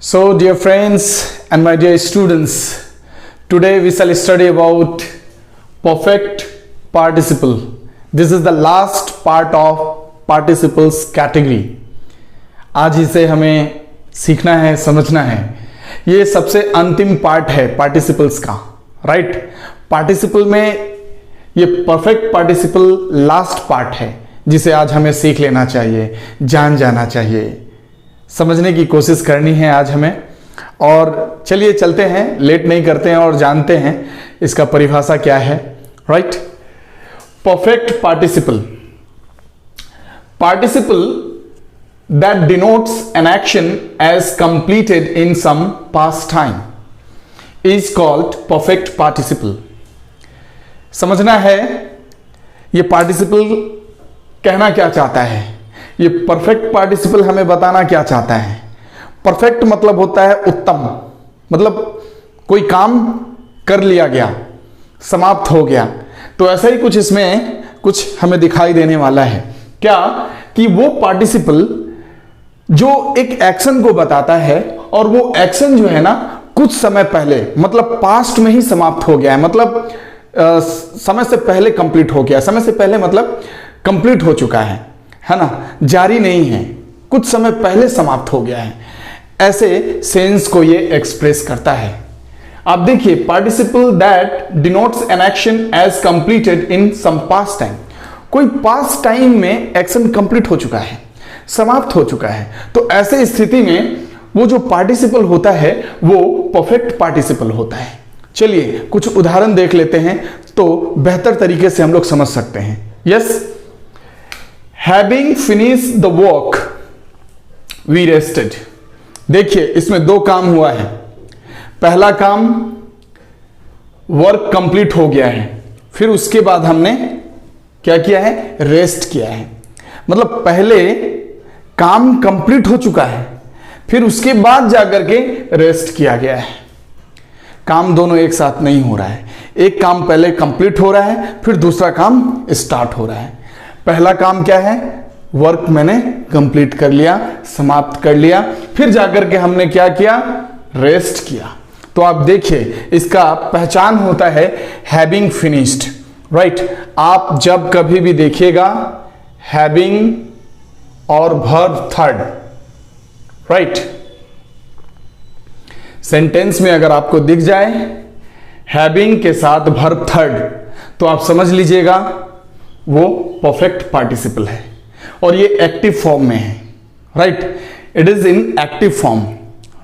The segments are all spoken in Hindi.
So, dear friends and my dear students, today we shall study about perfect participle. This is the last part of participles category. आज इसे हमें सीखना है, समझना है. ये सबसे अंतिम पार्ट है पार्टिसिपल्स का, राइट? पार्टिसिपल में ये परफेक्ट पार्टिसिपल लास्ट पार्ट है जिसे आज हमें सीख लेना चाहिए, जान जाना चाहिए, समझने की कोशिश करनी है आज हमें. और चलिए चलते हैं, लेट नहीं करते हैं और जानते हैं इसका परिभाषा क्या है, right? Perfect participle, participle that denotes an action as completed in some past time is called perfect participle. समझना है ये पार्टिसिपल कहना क्या चाहता है, ये परफेक्ट पार्टिसिपल हमें बताना क्या चाहता है. परफेक्ट मतलब होता है उत्तम, मतलब कोई काम कर लिया गया, समाप्त हो गया. तो ऐसा ही कुछ इसमें कुछ हमें दिखाई देने वाला है. क्या कि वो पार्टिसिपल जो एक एक्शन को बताता है और वो एक्शन जो है ना कुछ समय पहले, मतलब पास्ट में ही समाप्त हो गया है, मतलब समय से पहले कंप्लीट हो गया. समय से पहले मतलब कंप्लीट हो चुका है ना, जारी नहीं है, कुछ समय पहले समाप्त हो गया है. ऐसे सेंस को ये एक्सप्रेस करता है. आप देखिए, participle that denotes an action as completed in some past time. कोई पास्ट टाइम में एक्शन कंप्लीट हो चुका है, समाप्त हो चुका है. तो ऐसे स्थिति में वो जो पार्टिसिपल होता है वो परफेक्ट पार्टिसिपल होता है. चलिए कुछ उदाहरण देख लेते हैं तो बेहतर तरीके से हम लोग समझ सकते हैं. Yes, having finished the work we rested. देखिए इसमें दो काम हुआ है. पहला काम, वर्क कंप्लीट हो गया है, फिर उसके बाद हमने क्या किया है, रेस्ट किया है. मतलब पहले काम कंप्लीट हो चुका है, फिर उसके बाद जाकर के रेस्ट किया गया है. काम दोनों एक साथ नहीं हो रहा है. एक काम पहले कंप्लीट हो रहा है, फिर दूसरा काम स्टार्ट हो रहा है. पहला काम क्या है, वर्क मैंने कंप्लीट कर लिया, समाप्त कर लिया, फिर जाकर के हमने क्या किया, रेस्ट किया. तो आप देखिए इसका पहचान होता है हैविंग फिनिश्ड, राइट? आप जब कभी भी देखिएगा हैविंग और वर्ब थर्ड, राइट, सेंटेंस में अगर आपको दिख जाए हैविंग के साथ वर्ब थर्ड, तो आप समझ लीजिएगा वो परफेक्ट पार्टिसिपल है और ये एक्टिव फॉर्म में है, right? It is in active form,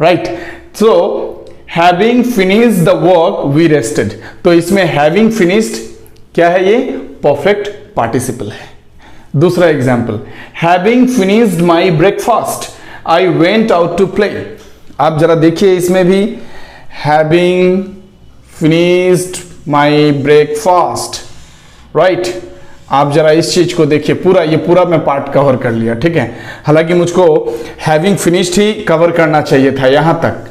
right? So having finished the work we rested. तो इसमें हैविंग फिनिश्ड क्या है, ये परफेक्ट पार्टिसिपल है. दूसरा example, having finished my breakfast I went out to play. आप जरा देखिए इसमें भी having finished my breakfast, right? आप जरा इस चीज को देखिए, पूरा ये पूरा मैं पार्ट कवर कर लिया, ठीक है? हालांकि मुझको हैविंग फिनिश्ड ही कवर करना चाहिए था यहां तक,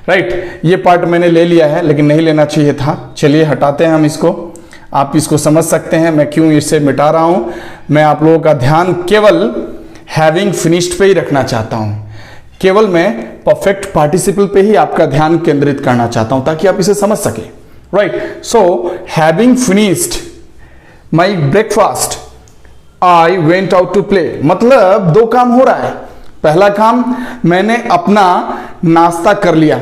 राइट? ये पार्ट मैंने ले लिया है लेकिन नहीं लेना चाहिए था. चलिए हटाते हैं हम इसको. आप इसको समझ सकते हैं मैं क्यों इसे मिटा रहा हूं. मैं आप लोगों का ध्यान केवल हैविंग फिनिश्ड पे ही रखना चाहता हूं. केवल मैं परफेक्ट पार्टिसिपल पे ही आपका ध्यान केंद्रित करना चाहता हूं ताकि आप इसे समझ सके, right? So having finished my breakfast I went out to play, मतलब दो काम हो रहा है. पहला काम, मैंने अपना नाश्ता कर लिया,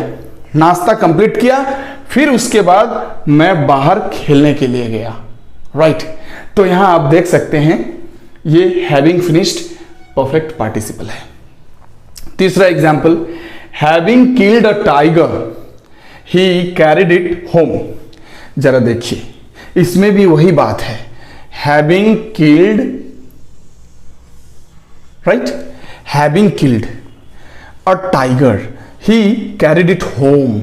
नाश्ता कंप्लीट किया, फिर उसके बाद मैं बाहर खेलने के लिए गया, राइट? तो यहां आप देख सकते हैं ये हैविंग फिनिश्ड परफेक्ट पार्टिसिपल है. तीसरा example, having killed a tiger he carried it home. जरा देखिए इसमें भी वही बात है, having killed, right? Having killed a tiger he carried it home.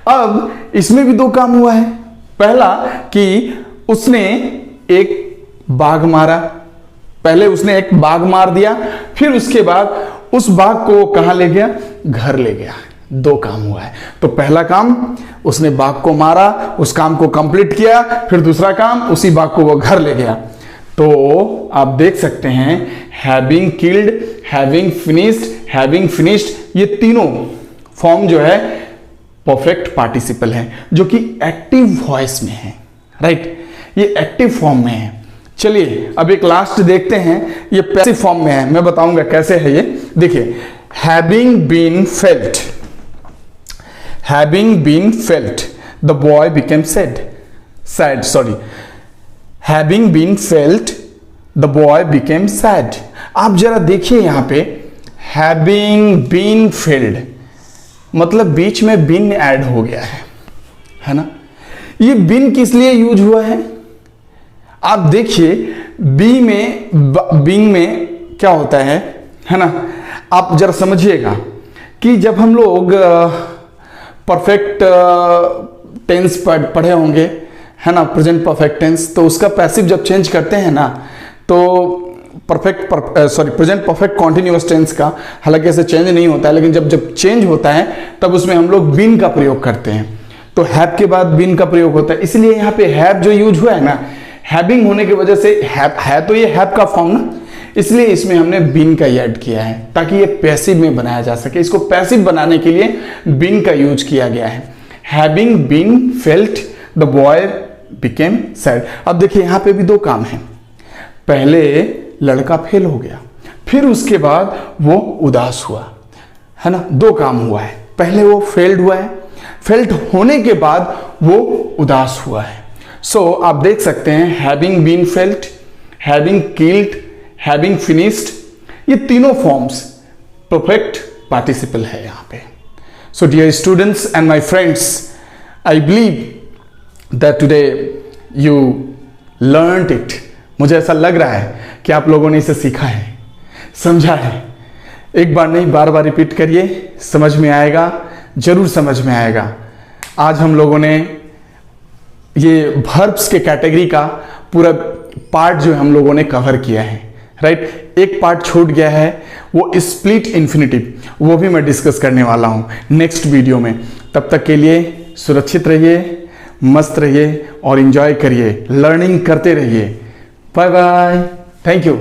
अब इसमें भी दो काम हुआ है. पहला कि उसने एक बाघ मारा, पहले उसने एक बाघ मार दिया, फिर उसके बाद उस बाघ को कहां ले गया, घर ले गया. दो काम हुआ है. तो पहला काम उसने बाघ को मारा, उस काम को कंप्लीट किया, फिर दूसरा काम उसी बाघ को वो घर ले गया. तो आप देख सकते हैं हैविंग किल्ड, हैविंग फिनिश्ड, ये तीनों फॉर्म जो है परफेक्ट पार्टिसिपल है, जो कि एक्टिव वॉइस में है, राइट, ये एक्टिव फॉर्म में है। चलिए अब एक लास्ट देखते हैं, ये पैसिव फॉर्म में है, मैं बताऊंगा कैसे है ये। देखिए, having been felt, having been felt the boy became sad, sorry, having been felt the boy became sad. आप जरा देखिए यहां पे, हैविंग बीन फेल्ड मतलब बीच में बिन ऐड हो गया है ना। ये बिन किस लिए यूज हुआ है? आप देखिए बीइंग में क्या होता है ना, आप जरा समझिएगा कि जब हम लोग परफेक्ट टेंस पढ़े होंगे, है ना, प्रेजेंट परफेक्ट टेंस, तो उसका पैसिव जब चेंज करते हैं ना, तो प्रेजेंट परफेक्ट कॉन्टिन्यूअस टेंस का हालांकि ऐसे चेंज नहीं होता है, लेकिन जब चेंज होता है तब उसमें हम लोग बीन का प्रयोग करते हैं, तो हैव के बाद बीन का प्रयोग होता है। इसलिए यहाँ पे हैव जो यूज हुआ है ना, हैविंग होने की वजह से है तो ये हैव का फॉर्म ना, इसलिए इसमें हमने बीन का ऐड किया है ताकि ये पैसिव में बनाया जा सके। इसको पैसिव बनाने के लिए बीन का यूज किया गया है। Having been felt the boy became sad. अब देखिए यहाँ पे भी दो काम है, पहले लड़का फेल हो गया, फिर उसके बाद वो उदास हुआ, है ना, दो काम हुआ है। पहले वो फेल्ड हुआ है, फेल्ड होने के बाद वो उदास हुआ है। सो आप देख सकते हैं having been felt, having killed, having finished, ये तीनों फॉर्म्स परफेक्ट पार्टिसिपल है यहाँ पे। So dear students and my friends, I believe that today you learned it. मुझे ऐसा लग रहा है कि आप लोगों ने इसे सीखा है, समझा है। एक बार नहीं, बार बार रिपीट करिए, समझ में आएगा, जरूर समझ में आएगा। आज हम लोगों ने ये वर्ब्स के कैटेगरी का पूरा पार्ट जो हम लोगों ने कवर किया है, राइट। एक पार्ट छूट गया है, वो स्प्लिट इन्फिनिटिव, वो भी मैं डिस्कस करने वाला हूँ नेक्स्ट वीडियो में। तब तक के लिए सुरक्षित रहिए, मस्त रहिए और एंजॉय करिए, लर्निंग करते रहिए। Bye bye, thank you.